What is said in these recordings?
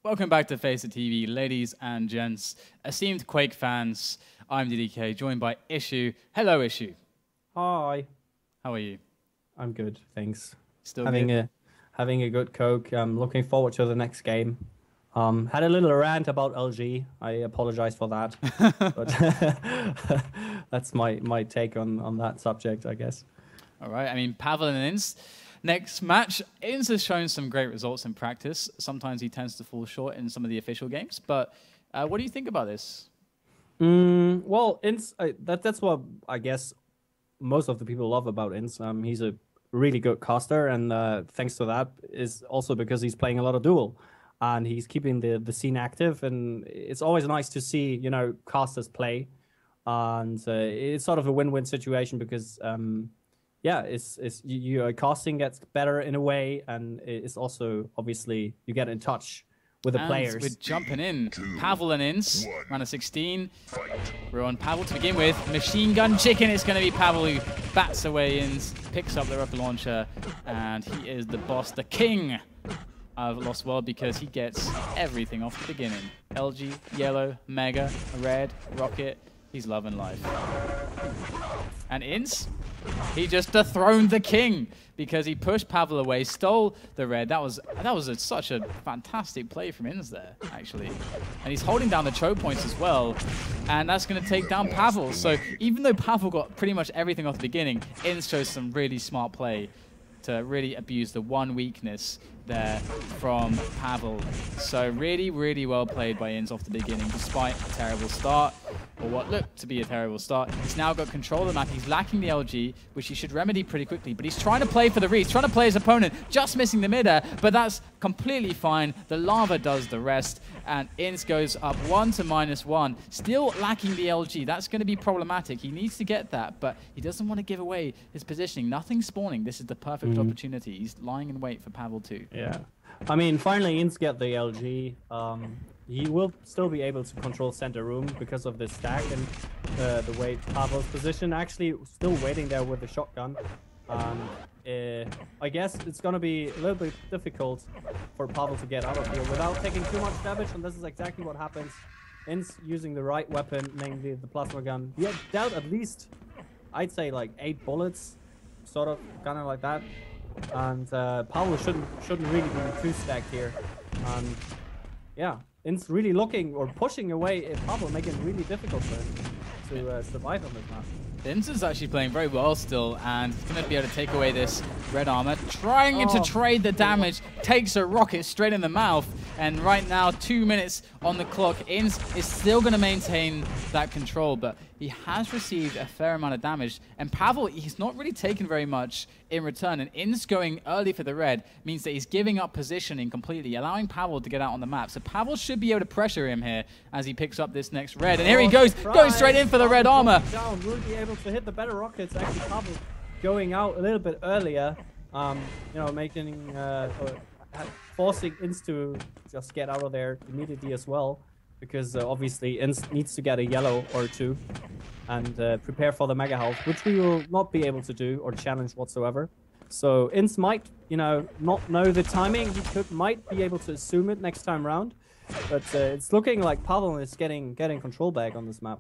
Welcome back to FACEIT TV, ladies and gents, esteemed Quake fans. I'm DDK, joined by Issue. Hello, Issue. Hi. How are you? I'm good, thanks. Still Having a good Coke. I'm looking forward to the next game. Had a little rant about LG. I apologize for that, but that's my take on that subject, I guess. All right. I mean, pavel and iNs. Next match, iNs has shown some great results in practice. Sometimes he tends to fall short in some of the official games, but what do you think about this? Well, iNs, that's what I guess most of the people love about iNs. He's a really good caster, and thanks to that is also because he's playing a lot of duel, and he's keeping the scene active, and it's always nice to see, you know, casters play, and it's sort of a win-win situation because yeah, your casting gets better in a way, and it's also obviously you get in touch with the players. We're jumping in. Pavel and iNs, round of 16. We're on Pavel to begin with. Machine Gun Chicken. It's going to be Pavel who bats away iNs, picks up the rocket launcher, and he is the boss, the king of Lost World, because he gets everything off the beginning. LG, yellow, mega, red, rocket. He's loving life. And iNs, he just dethroned the king because he pushed Pavel away, stole the red. That was such a fantastic play from iNs there, actually. And he's holding down the choke points as well, and that's going to take down Pavel. So even though Pavel got pretty much everything off the beginning, iNs shows some really smart play to really abuse the one weakness there from Pavel. So really, really well played by iNs off the beginning, despite a terrible start, or what looked to be a terrible start. He's now got control of the map. He's lacking the LG, which he should remedy pretty quickly, but he's trying to play for the read. He's trying to play his opponent, just missing the mid-air, but that's completely fine. The lava does the rest, and iNs goes up 1 to -1, still lacking the LG. That's going to be problematic. He needs to get that, but he doesn't want to give away his positioning. Nothing's spawning. This is the perfect opportunity. He's lying in wait for Pavel too. Yeah. I mean, finally iNs get the LG. He will still be able to control center room because of the stack and the way Pavel's position. Actually, still waiting there with the shotgun. I guess it's going to be a little bit difficult for Pavel to get out of here without taking too much damage, and this is exactly what happens. iNs using the right weapon, namely the plasma gun. He had dealt at least, I'd say, like 8 bullets, sort of, kind of like that. And Pavel shouldn't really be too stacked here. And yeah, iNs really looking or pushing away Pavel, making it really difficult for him to survive on this map. iNs is actually playing very well still, and he's going to be able to take away this red armor. Trying to trade the damage, takes a rocket straight in the mouth, and right now 2 minutes on the clock. iNs is still going to maintain that control, but he has received a fair amount of damage, and Pavel, he's not really taken very much in return, and iNs going early for the red means that he's giving up positioning completely, allowing Pavel to get out on the map. So Pavel should be able to pressure him here as he picks up this next red, and here he goes, going straight in for the red armor. Down, will be able to hit the better rockets. Actually, Pavel going out a little bit earlier, you know, making forcing iNs to just get out of there immediately as well, because obviously iNs needs to get a yellow or two and prepare for the mega health, which we will not be able to do or challenge whatsoever. So iNs might, you know, not know the timing. He might be able to assume it next time round, but it's looking like Pavel is getting control back on this map.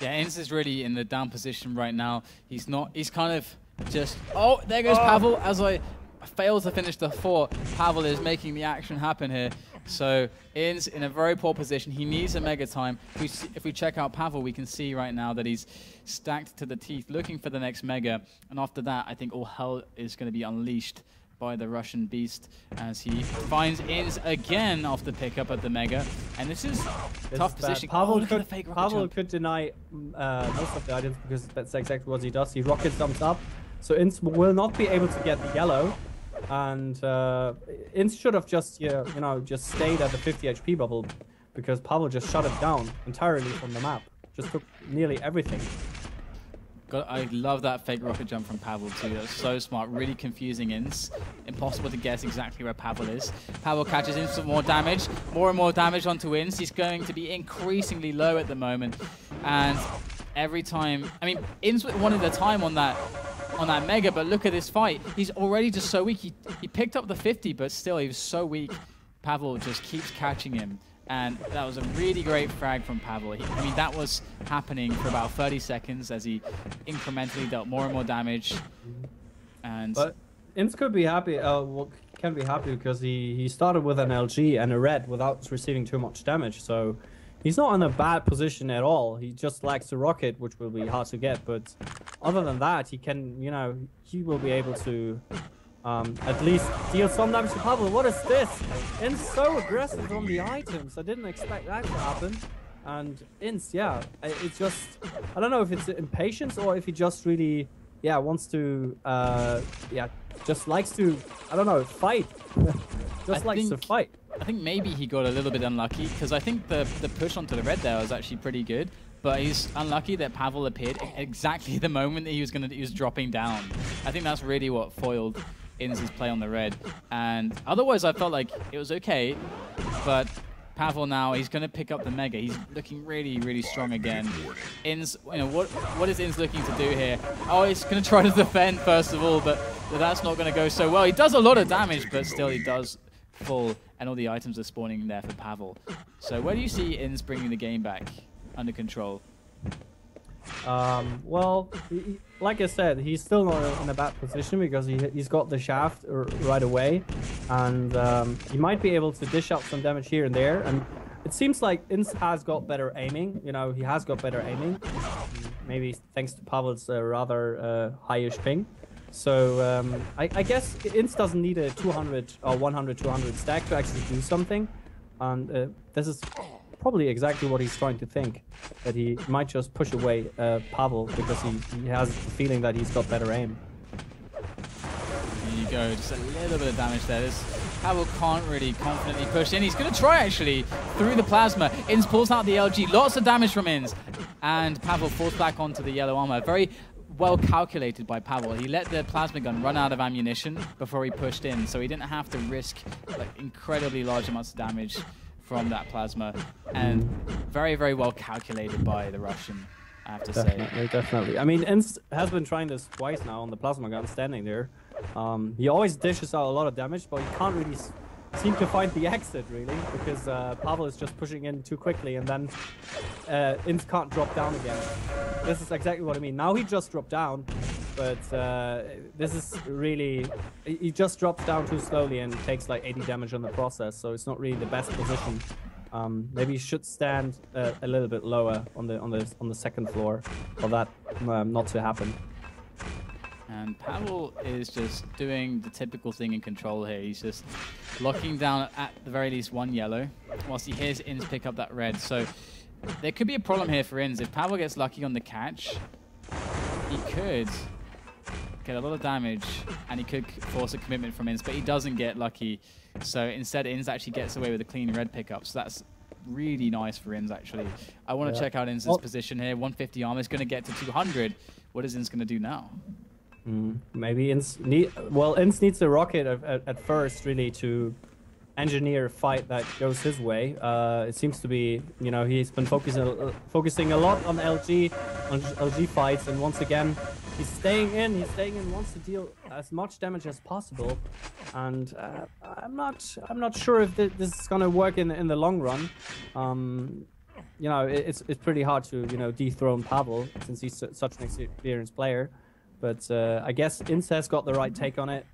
Yeah, iNs is really in the down position right now. He's kind of just, oh, there goes Pavel. As I fail to finish the fort, Pavel is making the action happen here. So iNs in a very poor position. He needs a mega time. If we check out Pavel, we can see right now that he's stacked to the teeth, looking for the next mega. And after that, I think all hell is going to be unleashed by the Russian beast as he finds iNs again off the pickup at the mega. And this is tough position. Pavel could deny most of the items because that's exactly what he does. He rocket jumps up, so iNs will not be able to get the yellow. And iNs should have just, you know, just stayed at the 50 HP bubble because Pavel just shut it down entirely from the map. Just took nearly everything. I love that fake rocket jump from Pavel too. That's so smart. Really confusing iNs. Impossible to guess exactly where Pavel is. Pavel catches iNs for more damage. More and more damage onto iNs. He's going to be increasingly low at the moment. And every time, I mean, iNs wanted the time on that mega, but look at this fight. He's already just so weak. He picked up the 50, but still he was so weak. Pavel just keeps catching him. And that was a really great frag from Pavel. I mean, that was happening for about 30 seconds as he incrementally dealt more and more damage. And but Inns could be happy. Can be happy because he started with an LG and a red without receiving too much damage. So he's not in a bad position at all. He just lacks the rocket, which will be hard to get. But other than that, he can, he will be able to at least deal some damage to Pavel. What is this? Inns so aggressive on the items. I didn't expect that to happen. And Inns, yeah, it's just, I don't know if it's impatience or if he just really, wants to, just likes to, I don't know, fight. Likes to fight. I think maybe he got a little bit unlucky because I think the push onto the red there was actually pretty good. But he's unlucky that Pavel appeared exactly the moment that he was dropping down. I think that's really what foiled Inns' play on the red. And otherwise, I felt like it was okay. But Pavel now, he's going to pick up the Mega. He's looking really, really strong again. Inns, what is Inns looking to do here? Oh, he's going to try to defend first of all, but that's not going to go so well. He does a lot of damage, but still he does fall, and all the items are spawning there for Pavel. So where do you see Inns bringing the game back under control? Well, like I said, he's still not in a bad position because he's got the shaft right away, and he might be able to dish out some damage here and there. And it seems like Inns has got better aiming. He has got better aiming, maybe thanks to Pavel's rather highish ping. So I guess Inns doesn't need a 200 or 100-200 stack to actually do something, and this is probably exactly what he's trying to think, that he might just push away Pavel because he has the feeling that he's got better aim. There you go, just a little bit of damage there. Pavel can't really confidently push in. He's going to try actually through the plasma. Inns pulls out the LG, lots of damage from Inns, and Pavel falls back onto the yellow armor. Very well calculated by Pavel. He let the plasma gun run out of ammunition before he pushed in, so he didn't have to risk incredibly large amounts of damage from that plasma, and very, very well calculated by the Russian, I have to say. Definitely. I mean, Inns has been trying this twice now on the plasma gun, standing there. He always dishes out a lot of damage, but he can't really seem to find the exit, really, because Pavel is just pushing in too quickly, and then Inns can't drop down again. This is exactly what I mean. Now he just dropped down, but this is really, he just drops down too slowly and takes like 80 damage on the process, so it's not really the best position. Maybe he should stand a little bit lower on the second floor for that not to happen. And Pavel is just doing the typical thing in control here. He's just locking down at the very least one yellow, whilst he hears Inns pick up that red. So there could be a problem here for Inns. If Pavel gets lucky on the catch, he could get a lot of damage, and he could force a commitment from Inns, but he doesn't get lucky. So instead, Inns actually gets away with a clean red pickup. So that's really nice for Inns, actually. I want to check out Inns' position here. 150 armor is going to get to 200. What is Inns going to do now? Maybe Inns needs the rocket at first, really, to engineer a fight that goes his way. It seems to be, he's been focusing a lot on LG fights, and once again, he's staying in, wants to deal as much damage as possible, and I'm not sure if this is gonna work in the long run. It's pretty hard to dethrone Pavel since he's such an experienced player. But I guess Inns has got the right take on it.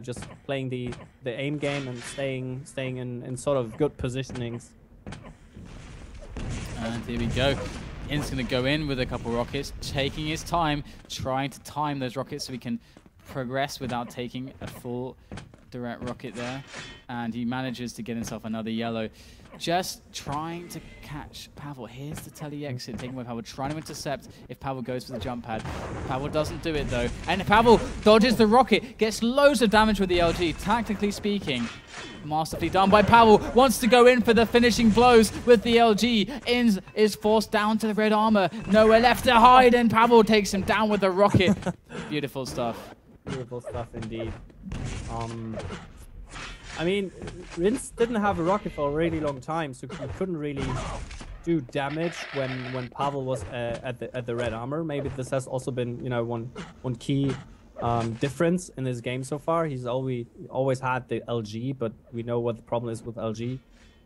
Just playing the aim game and staying in sort of good positionings. And here we go. Inns going to go in with a couple rockets, taking his time, trying to time those rockets so he can progress without taking a full direct rocket there. And he manages to get himself another yellow. Just trying to catch Pavel. Here's the tele exit, taking away Pavel, trying to intercept if Pavel goes for the jump pad. Pavel doesn't do it though. And Pavel dodges the rocket, gets loads of damage with the LG. Tactically speaking, masterfully done by Pavel. Wants to go in for the finishing blows with the LG. Inns is forced down to the red armor. Nowhere left to hide, and Pavel takes him down with the rocket. Beautiful stuff. Beautiful stuff indeed. I mean, Inns didn't have a rocket for a really long time, so he couldn't really do damage when Pavel was at the red armor. Maybe this has also been one key difference in his game so far. He's always had the LG, but we know what the problem is with LG.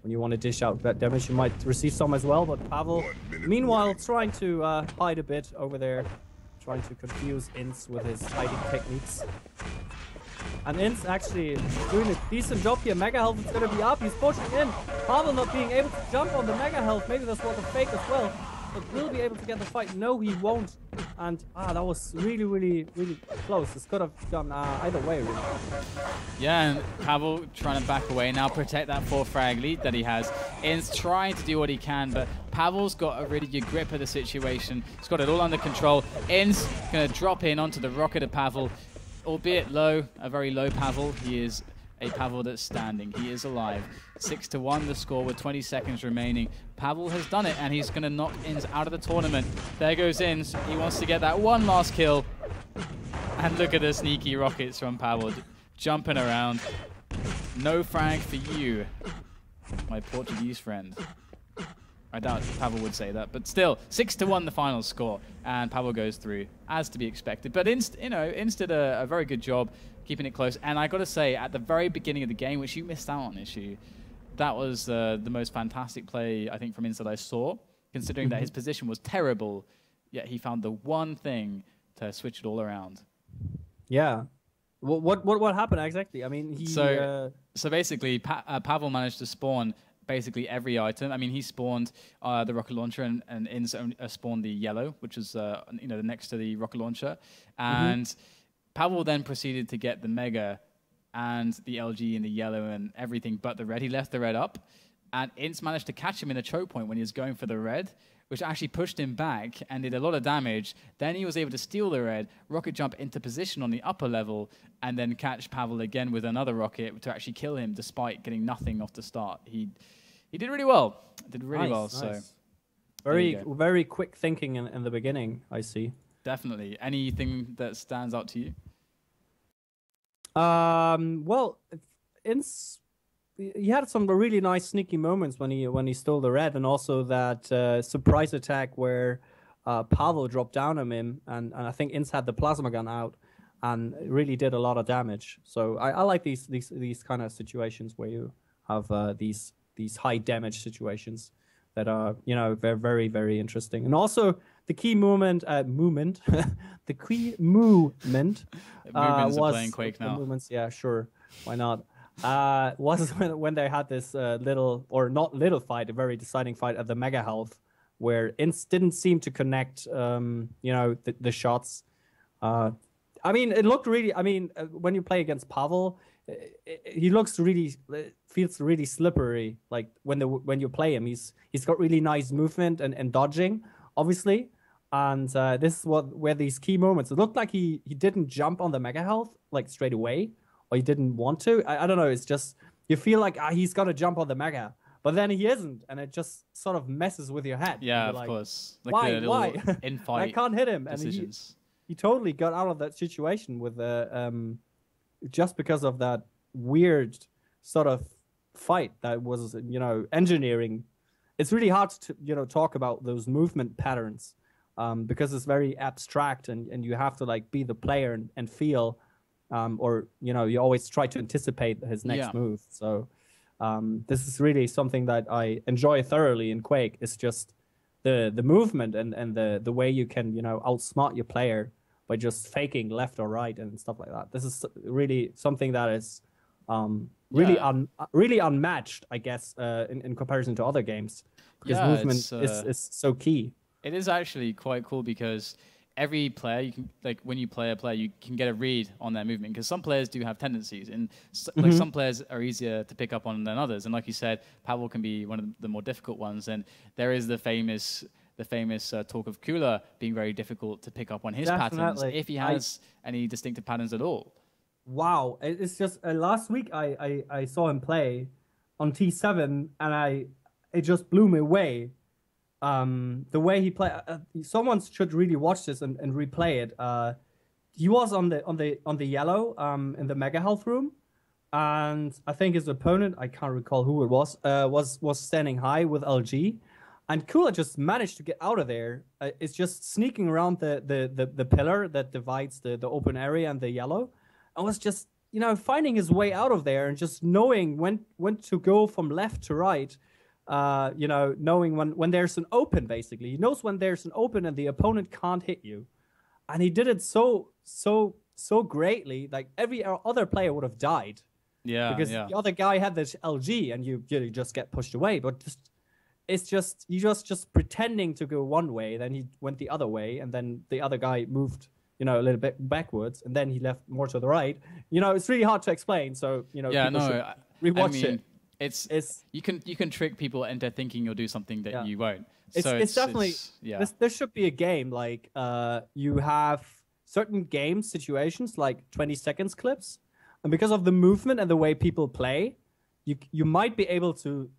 When you want to dish out that damage, you might receive some as well. But Pavel, meanwhile, trying to hide a bit over there, trying to confuse iNs with his hiding techniques. And iNs actually doing a decent job here. Mega health is going to be up. He's pushing in. Pavel not being able to jump on the mega health. Maybe that's what the fake as well. But will be able to get the fight. No, he won't. And that was really, really, really close. This could have gone either way, really. Yeah, and Pavel trying to back away now, protect that 4-frag lead that he has. iNs trying to do what he can, but Pavel's got a really good grip of the situation. He's got it all under control. iNs going to drop in onto the rocket of Pavel, albeit low, a very low Pavel. He is a Pavel that's standing. He is alive. 6-1 the score with 20 seconds remaining. Pavel has done it, and he's going to knock iNs out of the tournament. There goes iNs. He wants to get that one last kill. And look at the sneaky rockets from Pavel jumping around. No frag for you, my Portuguese friend. I doubt Pavel would say that, but still, 6-1 the final score, and Pavel goes through, as to be expected. But iNs did a very good job keeping it close, and I got to say, at the very beginning of the game, which you missed out on, Issue, that was the most fantastic play, I think, from iNs that I saw, considering that his position was terrible, yet he found the one thing to switch it all around. Yeah. What happened exactly? I mean, he... So basically, Pavel managed to spawn basically every item. I mean, he spawned the rocket launcher, and iNs spawned the yellow, which is the next to the rocket launcher. And Pavel then proceeded to get the mega and the LG and the yellow and everything but the red. He left the red up, and iNs managed to catch him in a choke point when he was going for the red, which actually pushed him back and did a lot of damage. Then he was able to steal the red, rocket jump into position on the upper level, and then catch Pavel again with another rocket to actually kill him despite getting nothing off the start. He did really well. Did really well. Nice. So very quick thinking in the beginning, I see. Definitely. Anything that stands out to you? Well, iNs, he had some really nice sneaky moments when he stole the red, and also that surprise attack where Pavel dropped down on him, and I think iNs had the plasma gun out and it really did a lot of damage. So I like these kind of situations where you have these high damage situations that are they're very, very interesting. And also the key movement the key movement Movements was are playing Quake now. Movements, yeah, sure, why not? Was when they had this little, or not little fight, a very deciding fight at the mega health, where iNs didn't seem to connect the shots. I mean, it looked really, when you play against Pavel, he feels really slippery. Like when you play him, he's got really nice movement and dodging, obviously. And this is where these key moments. It looked like he didn't jump on the mega health like straight away, or he didn't want to. I don't know. It's just you feel like he's got to jump on the mega, but then he isn't, and it just sort of messes with your head. Yeah, of course. Like why? In-fight I can't hit him. decisions. And he totally got out of that situation with just because of that weird sort of fight that was engineering. It's really hard to talk about those movement patterns because it's very abstract, and you have to like be the player and feel, or you always try to anticipate his next move. So this is really something that I enjoy thoroughly in Quake. It's just the movement and the way you can outsmart your player by just faking left or right and stuff like that. This is really something that is really unmatched, I guess, in comparison to other games, because movement is so key. It is actually quite cool because every player, you can, like when you play a player, you can get a read on their movement, because some players do have tendencies, and like some players are easier to pick up on than others. And like you said, Pavel can be one of the more difficult ones, and there is the famous talk of Kula being very difficult to pick up on his patterns, if he has any distinctive patterns at all. Wow, it's just last week I saw him play on T7, and it just blew me away. The way he played, someone should really watch this and replay it. He was on the yellow in the mega health room, and I think his opponent, I can't recall who it was standing high with LG, And Kula just managed to get out of there. It's just sneaking around the pillar that divides the open area and the yellow. And was just, finding his way out of there and just knowing when to go from left to right. Knowing when there's an open, basically. He knows when there's an open and the opponent can't hit you. And he did it so greatly. Like, every other player would have died. Yeah, because the other guy had this LG and you just get pushed away. But he was just pretending to go one way, then he went the other way, and then the other guy moved, a little bit backwards, and then he left more to the right. It's really hard to explain. So rewatch it. It's you can trick people into thinking you'll do something that you won't. It's definitely there should be a game like you have certain game situations like 20 seconds clips, and because of the movement and the way people play, you might be able to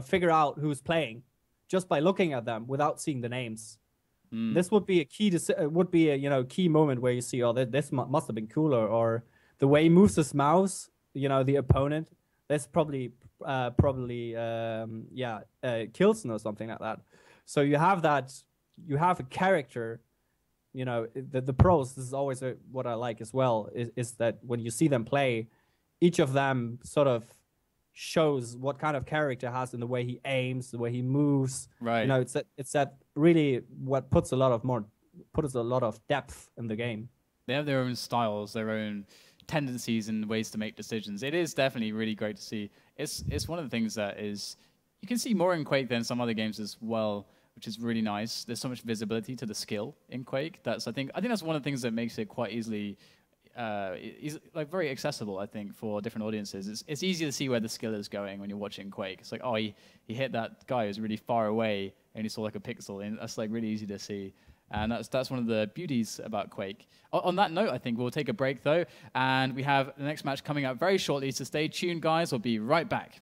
figure out who's playing just by looking at them without seeing the names. This would be a key moment where you see, oh, this must have been cooler, or the way he moves his mouse, the opponent. That's probably Kilson or something like that. So you have a character, the pros, this is always what I like as well, is that when you see them play, each of them sort of shows what kind of character has in the way he aims, the way he moves. Right. It's that really what puts a lot of depth in the game. They have their own styles, their own tendencies and ways to make decisions. It is definitely really great to see. It's one of the things that is, you can see more in Quake than some other games as well, which is really nice. There's so much visibility to the skill in Quake. I think that's one of the things that makes it quite easily like very accessible, I think, for different audiences. It's easy to see where the skill is going when you're watching Quake. It's like, oh, he hit that guy who's really far away and he saw like a pixel, and that's like really easy to see. And that's one of the beauties about Quake. On that note, I think we'll take a break though, and we have the next match coming up very shortly, so stay tuned, guys. We'll be right back.